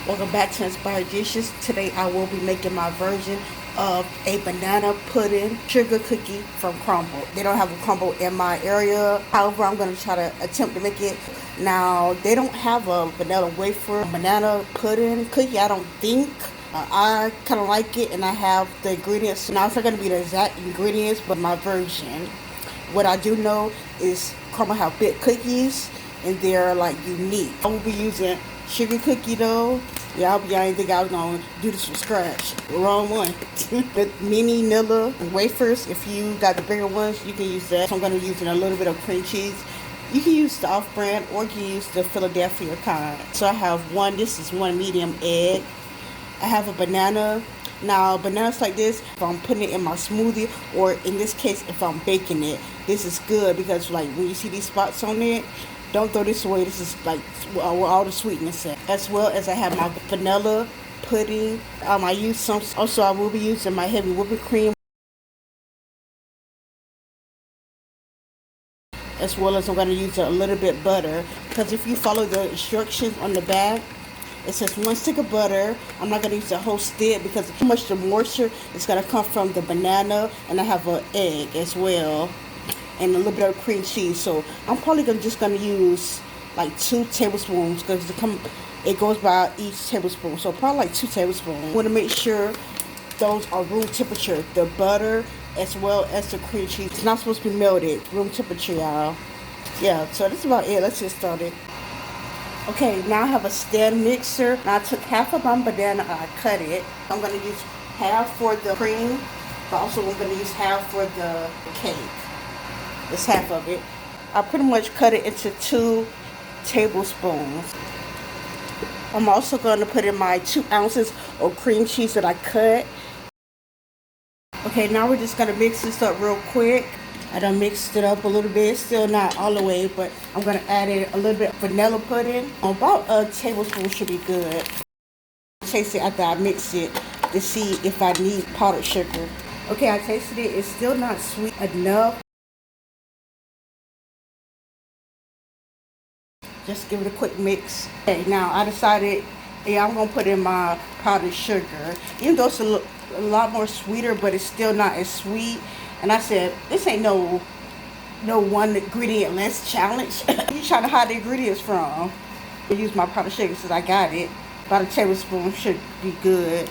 Welcome back to Inspired Dishes. Today I will be making my version of a banana pudding sugar cookie from Crumble. They don't have a Crumble in my area. However, I'm going to try to attempt to make it. Now, they don't have a vanilla wafer banana pudding cookie, I don't think. I kind of like it, and I have the ingredients. Now, it's not going to be the exact ingredients, but my version. What I do know is Crumble have big cookies, and they're like unique. I will be using sugar cookie dough. Y'all didn't think I was gonna do this from scratch. Wrong one. The mini Nilla wafers, if you got the bigger ones, you can use that. So I'm gonna be using a little bit of cream cheese. You can use the off-brand or you can use the Philadelphia kind. So I have this is one medium egg. I have a banana. Now, bananas like this, if I'm putting it in my smoothie, or in this case, if I'm baking it, this is good because, like, when you see these spots on it, don't throw this away. This is like where all the sweetness in. As well as I have my vanilla pudding. I use some. Also, I will be using my heavy whipping cream, as well as I'm going to use a little bit butter, because if you follow the instructions on the back, it says 1 stick of butter. I'm not going to use the whole stick because too much the moisture is going to come from the banana, and I have an egg as well, and a little bit of cream cheese. So I'm probably just going to use like 2 tablespoons because it goes by each tablespoon. So probably like 2 tablespoons. I want to make sure those are room temperature. The butter as well as the cream cheese. It's not supposed to be melted. Room temperature, y'all. Yeah, so that's about it. Let's get started. Okay, now I have a stand mixer. Now I took half of my banana and I cut it. I'm going to use half for the cream, but also I'm going to use half for the cake. It's half of it. I pretty much cut it into 2 tablespoons. I'm also going to put in my 2 ounces of cream cheese that I cut. Okay, now we're just going to mix this up real quick. I done mixed it up a little bit. Still not all the way, but I'm going to add in a little bit of vanilla pudding. About a tablespoon should be good. Taste it after I mix it to see if I need powdered sugar. Okay, I tasted it. It's still not sweet enough. Just give it a quick mix. Okay, now I decided, I'm going to put in my powdered sugar. Even though it's a lot more sweeter, but it's still not as sweet. And I said, this ain't no one ingredient less challenge. You trying to hide the ingredients from. I use my powdered sugar since I got it. About a tablespoon should be good.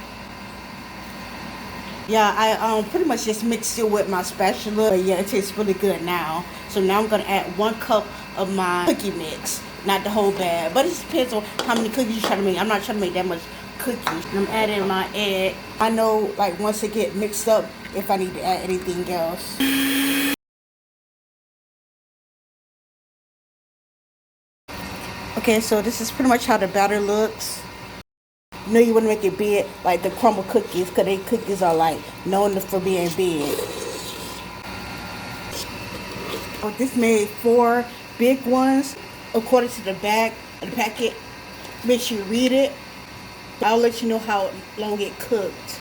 Yeah, I pretty much just mixed it with my spatula. But yeah, it tastes really good now. So now I'm going to add 1 cup of my cookie mix. Not the whole bag, but it depends on how many cookies you're trying to make. I'm not trying to make that much cookies. And I'm adding my egg. I know, like, once it get mixed up, if I need to add anything else. Okay, so this is pretty much how the batter looks. You know you want to make it big, like the crumble cookies, because they cookies are like known for being big. So this made 4 big ones. According to the back of the packet, make sure you read it. I'll let you know how long it cooked.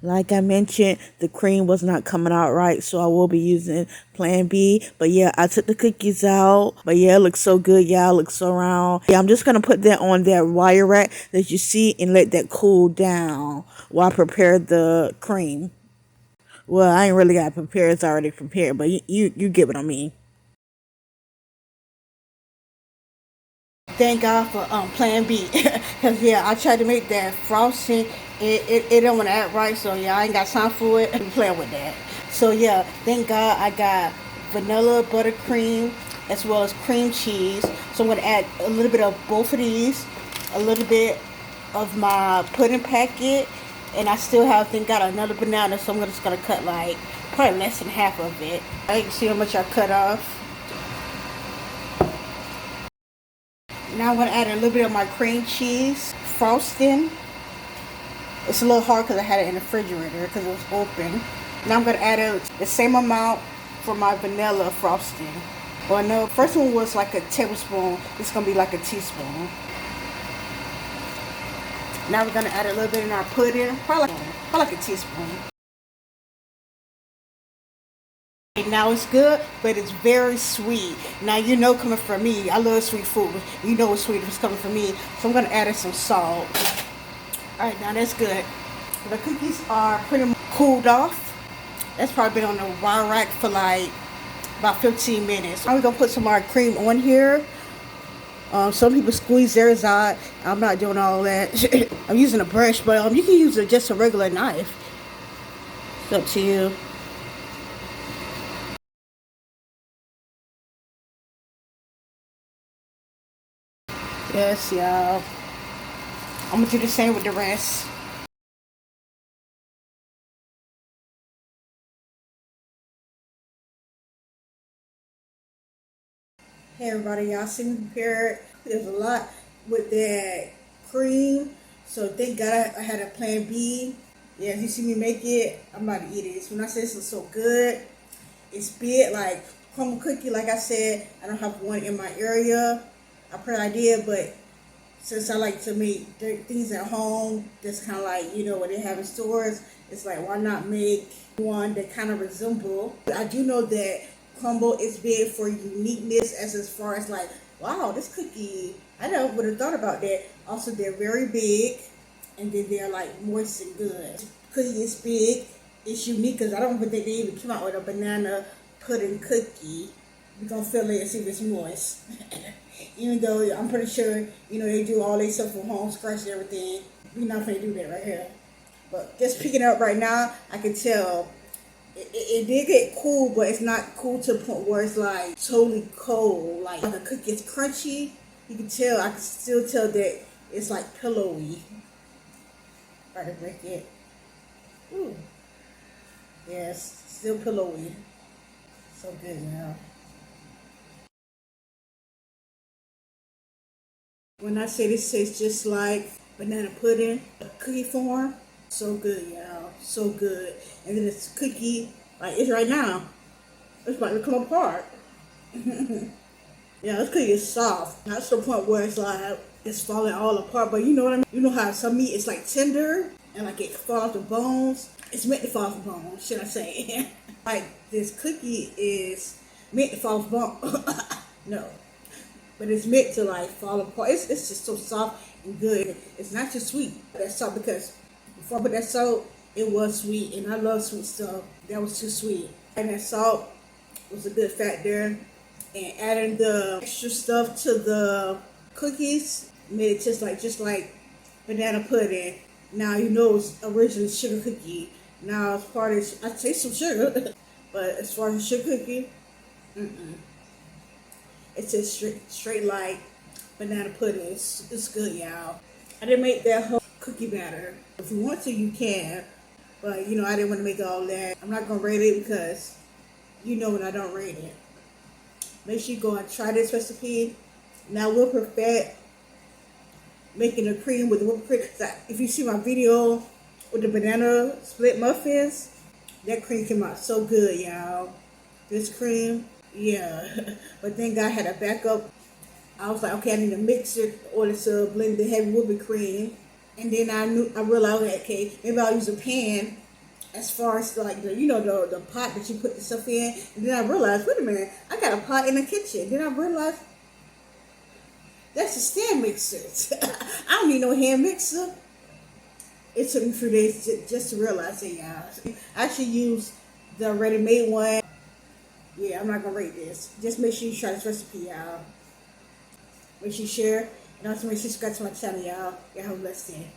Like I mentioned, the cream was not coming out right, so I will be using Plan B. But yeah, I took the cookies out. But yeah, it looks so good. Yeah, it looks so round. Yeah, I'm just going to put that on that wire rack that you see and let that cool down while I prepare the cream. Well, I ain't really got to prepare. It's already prepared, but you get what I mean. Thank God for Plan B, because yeah, I tried to make that frosting. It don't want to act right, so yeah, I ain't got time for it. I'm playing with that. So yeah, thank God I got vanilla buttercream as well as cream cheese. So I'm gonna add a little bit of both of these, a little bit of my pudding packet, and I still have, thank God, another banana. So I'm just gonna cut like probably less than half of it. I can see how much I cut off. Now I'm going to add a little bit of my cream cheese frosting. It's a little hard because I had it in the refrigerator because it was open. Now I'm going to add the same amount for my vanilla frosting. Well, no, first one was like a tablespoon. It's going to be like a teaspoon. Now we're going to add a little bit in our pudding, probably like a teaspoon. Now it's good, but it's very sweet. Now you know, coming from me, I love sweet food. You know it's sweet if it's coming from me. So I'm going to add in some salt. Alright, now that's good. The cookies are pretty much cooled off. That's probably been on the wire rack for like about 15 minutes. I'm gonna put some more cream on here. Some people squeeze theirs out. I'm not doing all that. I'm using a brush, but you can use just a regular knife. It's up to you. Yes, y'all. I'm gonna do the same with the rest. Hey everybody, y'all see me prepared. There's a lot with that cream, so thank God I had a plan B. Yeah, if you see me make it, I'm about to eat it. When I say this is so good, it's big like crumble cookie. Like I said, I don't have one in my area. I probably I did, but since I like to make things at home, that's kind of like, what they have in stores, it's like, why not make one that kind of resemble. I do know that crumble is big for uniqueness as far as like, wow, this cookie, I never would have thought about that. Also, they're very big, and then they're like moist and good. Cookie is big, it's unique because I don't think they even came out with a banana pudding cookie. We're gonna fill it and see if it's moist. Even though I'm pretty sure, they do all their stuff from home, scratch and everything. We're not gonna do that right here. But just picking it up right now, I can tell it did get cool, but it's not cool to the point where it's like totally cold. Like the cookie is crunchy. You can tell, I can still tell that it's like pillowy. Try to break it. Ooh. Yes, still pillowy. So good now. When I say this tastes just like banana pudding, cookie form, so good, y'all, so good. And then this cookie, like it's right now, it's about to come apart. Yeah, this cookie is soft. Not to the point where it's like it's falling all apart, but you know what I mean? You know how some meat is like tender and like it falls off the bones? It's meant to fall off the bones, should I say. Like this cookie is meant to fall off the bone. No. But it's meant to like fall apart. It's just so soft and good. It's not too sweet. That salt, because before I put that salt, it was sweet, and I love sweet stuff. That was too sweet. And that salt was a good fat there. And adding the extra stuff to the cookies made it just like banana pudding. Now you know it's originally sugar cookie. Now as far as I taste some sugar, but as far as sugar cookie, it's just straight like banana pudding. It's good, y'all. I didn't make that whole cookie batter. If you want to, you can. But, I didn't want to make all that. I'm not going to rate it because when I don't rate it. Make sure you go and try this recipe. Now we'll perfect making the cream with the whipped cream. So if you see my video with the banana split muffins, that cream came out so good, y'all. This cream, yeah. But thank God I had a backup. I was like, okay, I need a mixer in order to blend the heavy whipping cream. And then I realized, okay, maybe I'll use a pan as far as like the pot that you put the stuff in. And then I realized, wait a minute, I got a pot in the kitchen. Then I realized that's a stand mixer. I don't need no hand mixer. It took me a few days just to realize it, y'all. I actually use the ready-made one. Yeah, I'm not gonna rate this. Just make sure you try this recipe, y'all. Make sure you share, and also make sure you subscribe to my channel, y'all. Y'all have a blessed day.